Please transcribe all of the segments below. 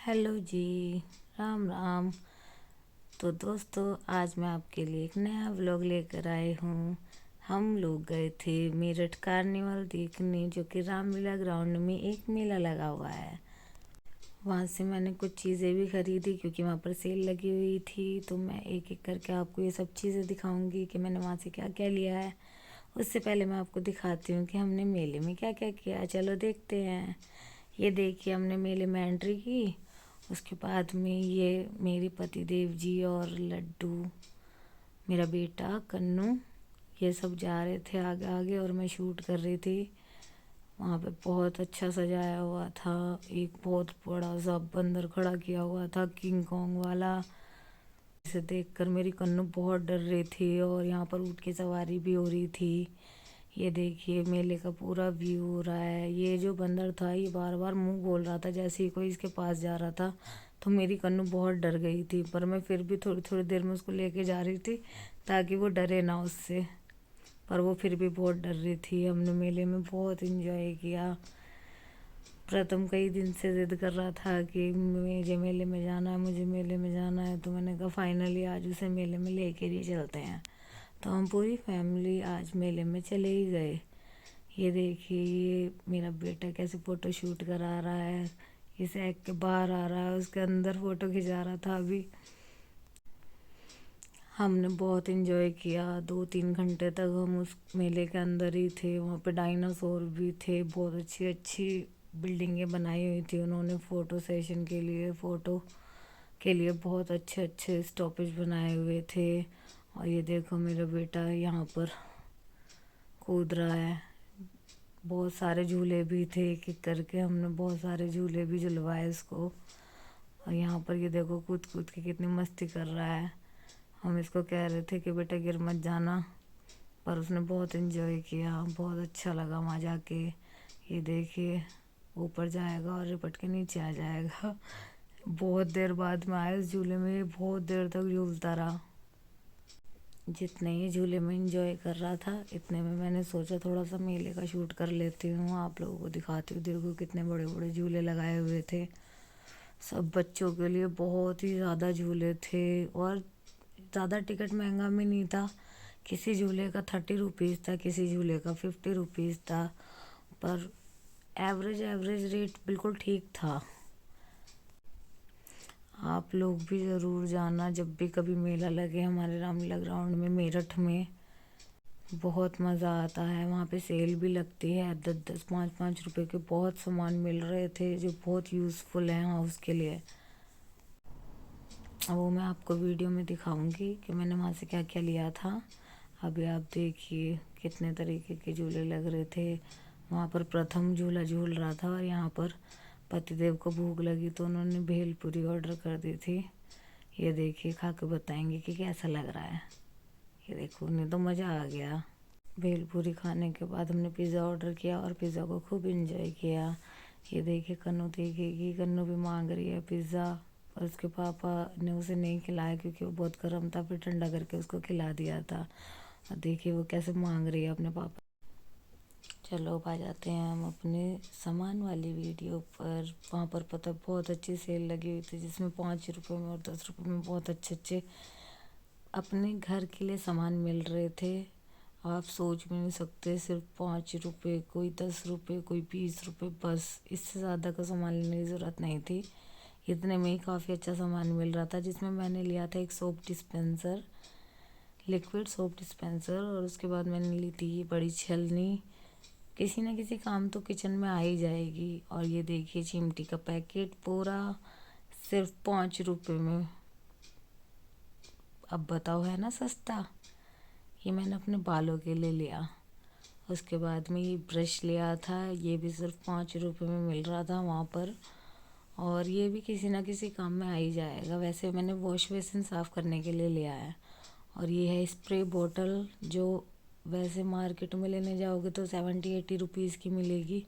Hello जी। राम राम। तो दोस्तों, आज मैं आपके लिए एक नया व्लॉग लेकर आई हूँ। हम लोग गए थे मेरठ कार्निवल देखने, जो कि रामलीला ग्राउंड में एक मेला लगा हुआ है। वहाँ से मैंने कुछ चीज़ें भी खरीदी क्योंकि वहाँ पर सेल लगी हुई थी। तो मैं एक एक करके आपको ये सब चीज़ें दिखाऊंगी कि मैंने वहाँ से क्या क्या लिया है। उससे पहले मैं आपको दिखाती हूँ कि हमने मेले में क्या क्या किया। चलो देखते हैं। ये देखिए, हमने मेले में एंट्री की। उसके बाद में ये मेरे पति देव जी और लड्डू, मेरा बेटा कन्नू, ये सब जा रहे थे आगे आगे और मैं शूट कर रही थी। वहाँ पे बहुत अच्छा सजाया हुआ था। एक बहुत बड़ा सा बंदर खड़ा किया हुआ था, किंग कॉन्ग वाला। इसे देखकर मेरी कन्नू बहुत डर रही थी और यहाँ पर ऊँट की सवारी भी हो रही थी। ये देखिए, मेले का पूरा व्यू हो रहा है। ये जो बंदर था, ये बार बार मुंह खोल रहा था जैसे ही कोई इसके पास जा रहा था। तो मेरी कन्नू बहुत डर गई थी, पर मैं फिर भी थोड़ी थोड़ी देर में उसको लेके जा रही थी ताकि वो डरे ना उससे। पर वो फिर भी बहुत डर रही थी। हमने मेले में बहुत इंजॉय किया। प्रथम कई दिन से ज़िद कर रहा था कि मुझे मेले में जाना है, मुझे मेले में जाना है। तो मैंने कहा फाइनली आज उसे मेले में लेके ही चलते हैं। तो हम पूरी फैमिली आज मेले में चले ही गए। ये देखिए, ये मेरा बेटा कैसे फ़ोटो शूट करा रहा है। इस ऐग के बाहर आ रहा है, उसके अंदर फ़ोटो खिंचा रहा था अभी। हमने बहुत इन्जॉय किया। 2-3 घंटे तक हम उस मेले के अंदर ही थे। वहाँ पे डायनासोर भी थे। बहुत अच्छी अच्छी बिल्डिंगें बनाई हुई थी उन्होंने फ़ोटो सेशन के लिए। फ़ोटो के लिए बहुत अच्छे अच्छे स्टॉपेज बनाए हुए थे। और ये देखो, मेरा बेटा यहाँ पर कूद रहा है। बहुत सारे झूले भी थे, एक एक करके हमने बहुत सारे झूले भी झुलवाए इसको। और यहाँ पर ये देखो, कूद कूद के कितनी मस्ती कर रहा है। हम इसको कह रहे थे कि बेटा गिर मत जाना, पर उसने बहुत इन्जॉय किया। बहुत अच्छा लगा वहाँ जाके। ये देखिए, ऊपर जाएगा और रिपट के नीचे आ जाएगा। बहुत देर बाद में आया इस झूले में। ये बहुत देर तक झूलता रहा। जितने ये झूले में इंजॉय कर रहा था, इतने में मैंने सोचा थोड़ा सा मेले का शूट कर लेती हूँ, आप लोगों को दिखाती हूँ। देखो कितने बड़े बड़े झूले लगाए हुए थे। सब बच्चों के लिए बहुत ही ज़्यादा झूले थे। और ज़्यादा टिकट महंगा भी नहीं था। किसी झूले का 30 रुपीज़ था, किसी झूले का 50 रुपीज़ था। पर एवरेज एवरेज रेट बिल्कुल ठीक था। आप लोग भी ज़रूर जाना जब भी कभी मेला लगे हमारे रामलीला ग्राउंड में मेरठ में। बहुत मज़ा आता है। वहाँ पे सेल भी लगती है। 10-10, 5-5 रुपए के बहुत सामान मिल रहे थे जो बहुत यूज़फुल हैं हाउस के लिए। वो मैं आपको वीडियो में दिखाऊंगी कि मैंने वहाँ से क्या क्या लिया था। अभी आप देखिए कितने तरीके के झूले लग रहे थे। वहाँ पर प्रथम झूला झूल रहा था और यहाँ पर पतिदेव को भूख लगी तो उन्होंने भेलपूरी ऑर्डर कर दी थी। ये देखिए, खा के बताएंगे कि कैसा लग रहा है। ये देखो, उन्हें तो मज़ा आ गया। भेलपूरी खाने के बाद हमने पिज़्ज़ा ऑर्डर किया और पिज़्ज़ा को खूब इंजॉय किया। ये देखिए, कन्नू देखेगी, कन्नू भी मांग रही है पिज़्ज़ा। और उसके पापा ने उसे नहीं खिलाया क्योंकि वो बहुत गर्म था, फिर ठंडा करके उसको खिला दिया था। और देखिए वो कैसे मांग रही है अपने पापा। चलो अब आ जाते हैं हम अपने सामान वाली वीडियो पर। वहाँ पर पता बहुत अच्छी सेल लगी हुई थी जिसमें 5 रुपये में और 10 रुपये में बहुत अच्छे अच्छे अपने घर के लिए सामान मिल रहे थे। आप सोच भी नहीं सकते, सिर्फ 5 रुपये, कोई 10 रुपये, कोई 20 रुपये, बस इससे ज़्यादा का सामान लेने की ज़रूरत नहीं थी। इतने में ही काफ़ी अच्छा सामान मिल रहा था, जिसमें मैंने लिया था एक soap dispenser, liquid soap dispenser. और उसके बाद मैंने ली थी ये बड़ी छलनी। किसी न किसी काम तो किचन में आ ही जाएगी। और ये देखिए, चिमटी का पैकेट पूरा सिर्फ 5 रुपये में। अब बताओ, है ना सस्ता। ये मैंने अपने बालों के लिए लिया। उसके बाद में ये ब्रश लिया था, ये भी सिर्फ 5 रुपये में मिल रहा था वहाँ पर। और ये भी किसी ना किसी काम में आ ही जाएगा। वैसे मैंने वॉश बेसिन साफ़ करने के लिए लिया है। और ये है स्प्रे बोतल, जो वैसे मार्केट में लेने जाओगे तो 70-80 रुपीज़ की मिलेगी,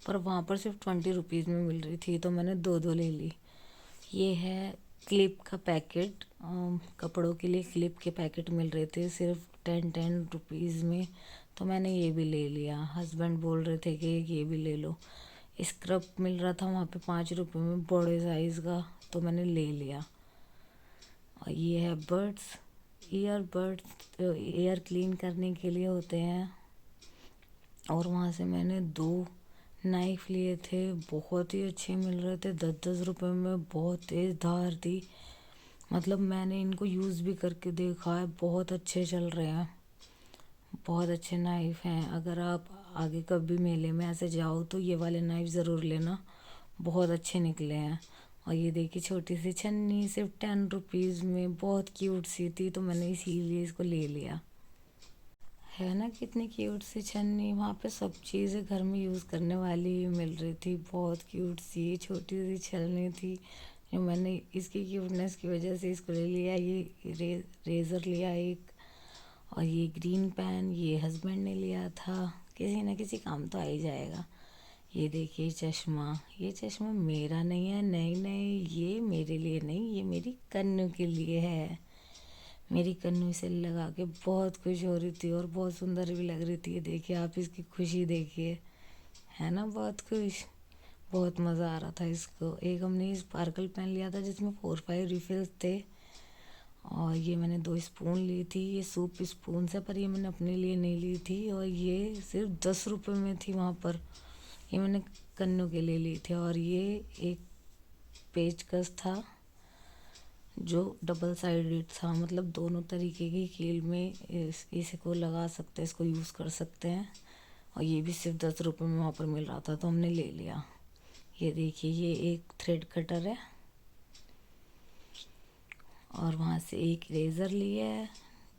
पर वहाँ पर सिर्फ 20 रुपीज़ में मिल रही थी, तो मैंने दो दो ले ली। ये है क्लिप का पैकेट। कपड़ों के लिए क्लिप के पैकेट मिल रहे थे सिर्फ 10-10 रुपीज़ में, तो मैंने ये भी ले लिया। हस्बैंड बोल रहे थे कि ये भी ले लो। स्क्रब मिल रहा था वहाँ पे 5 रुपये में बड़े साइज़ का, तो मैंने ले लिया। और ये है ईयरबड्स एयर क्लीन करने के लिए होते हैं। और वहाँ से मैंने 2 नाइफ़ लिए थे, बहुत ही अच्छे मिल रहे थे, 10-10 रुपये में, बहुत तेज़ धार थी। मतलब मैंने इनको यूज़ भी करके देखा है, बहुत अच्छे चल रहे हैं, बहुत अच्छे नाइफ़ हैं। अगर आप आगे कभी मेले में ऐसे जाओ तो ये वाले नाइफ़ ज़रूर लेना, बहुत अच्छे निकले हैं। और ये देखिए छोटी सी छन्नी, सिर्फ 10 रुपीज़ में, बहुत क्यूट सी थी, तो मैंने इसीलिए इसको ले लिया। है ना कितनी क्यूट सी छन्नी, वहाँ पे सब चीज़ें घर में यूज़ करने वाली मिल रही थी, बहुत क्यूट सी छोटी सी छन्नी थी, जो मैंने इसकी क्यूटनेस की वजह से इसको ले लिया। ये रेज़र लिया एक, और ये ग्रीन पेन ये हस्बैंड ने लिया था, किसी न किसी काम तो आ ही जाएगा। ये देखिए चश्मा, ये चश्मा मेरा नहीं है, नहीं नहीं, ये मेरे लिए नहीं, ये मेरी कन्नू के लिए है। मेरी कन्नू इसे लगा के बहुत खुश हो रही थी और बहुत सुंदर भी लग रही थी। ये देखिए आप इसकी खुशी देखिए, है ना, बहुत खुश, बहुत मज़ा आ रहा था इसको। एक हमने स्पार्कल पेन लिया था जिसमें 4-5 रिफिल्स थे। और ये मैंने 2 स्पून ली थी, ये सूप स्पून से, पर ये मैंने अपने लिए नहीं ली थी, और ये सिर्फ 10 रुपये में थी वहाँ पर, ये मैंने कन्नू के लिए ली थी। और ये एक पेचकस था जो डबल साइडेड था, मतलब दोनों तरीके की कील में इसको लगा सकते हैं, इसको यूज़ कर सकते हैं। और ये भी सिर्फ 10 रुपये में वहाँ पर मिल रहा था, तो हमने ले लिया। ये देखिए ये एक थ्रेड कटर है, और वहाँ से एक इरेज़र लिया है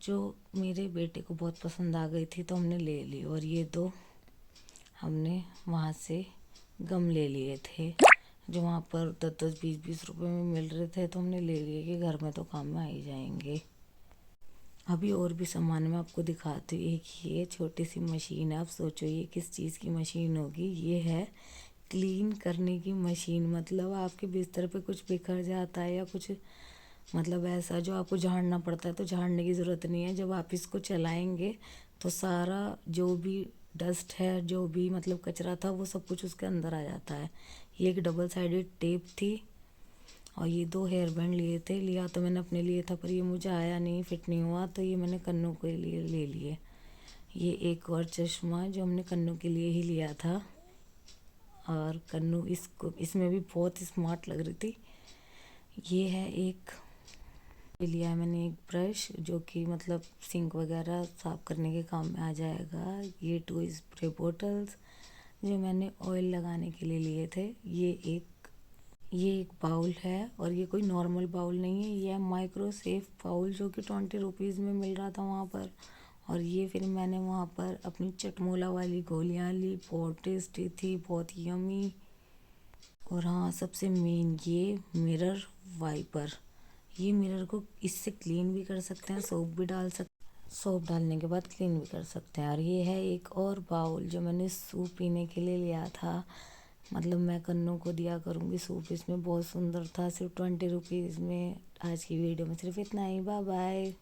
जो मेरे बेटे को बहुत पसंद आ गई थी, तो हमने ले ली। और ये 2 हमने वहाँ से गम ले लिए थे, जो वहाँ पर 10-10, 20-20 रुपये में मिल रहे थे, तो हमने ले लिए कि घर में तो काम में आ ही जाएंगे। अभी और भी सामान मैं आपको दिखाती हूँ। एक ये छोटी सी मशीन है, आप सोचो ये किस चीज़ की मशीन होगी। ये है क्लीन करने की मशीन, मतलब आपके बिस्तर पे कुछ बिखर जाता है या कुछ मतलब ऐसा जो आपको झाड़ना पड़ता है, तो झाड़ने की ज़रूरत नहीं है। जब आप इसको चलाएंगे तो सारा जो भी डस्ट है, जो भी मतलब कचरा था, वो सब कुछ उसके अंदर आ जाता है। ये एक डबल साइडेड टेप थी, और ये 2 हेयर बैंड लिए थे। लिया तो मैंने अपने लिए था, पर ये मुझे आया नहीं, फिट नहीं हुआ, तो ये मैंने कन्नू के लिए ले लिए। ये एक और चश्मा जो हमने कन्नू के लिए ही लिया था, और कन्नू इसको इसमें भी बहुत स्मार्ट लग रही थी। ये है एक, ये लिया है मैंने एक ब्रश, जो कि मतलब सिंक वगैरह साफ़ करने के काम में आ जाएगा। ये 2 स्प्रे बोटल्स जो मैंने ऑयल लगाने के लिए लिए थे। ये एक बाउल है, और ये कोई नॉर्मल बाउल नहीं है, ये है माइक्रो सेफ बाउल, जो कि 20 रुपीज़ में मिल रहा था वहाँ पर। और ये फिर मैंने वहाँ पर अपनी चटमोला वाली गोलियाँ ली, बहुत टेस्टी थी, बहुत यमी। और हाँ, सबसे मेन ये मिरर वाइपर, ये मिरर को इससे क्लीन भी कर सकते हैं, सोप भी डाल सकते, सोप डालने के बाद क्लीन भी कर सकते हैं। और ये है एक और बाउल जो मैंने सूप पीने के लिए लिया था, मतलब मैं कन्नू को दिया करूँगी सूप, इसमें बहुत सुंदर था, सिर्फ 20 रुपीज़ में। आज की वीडियो में सिर्फ इतना ही, बाय बाय।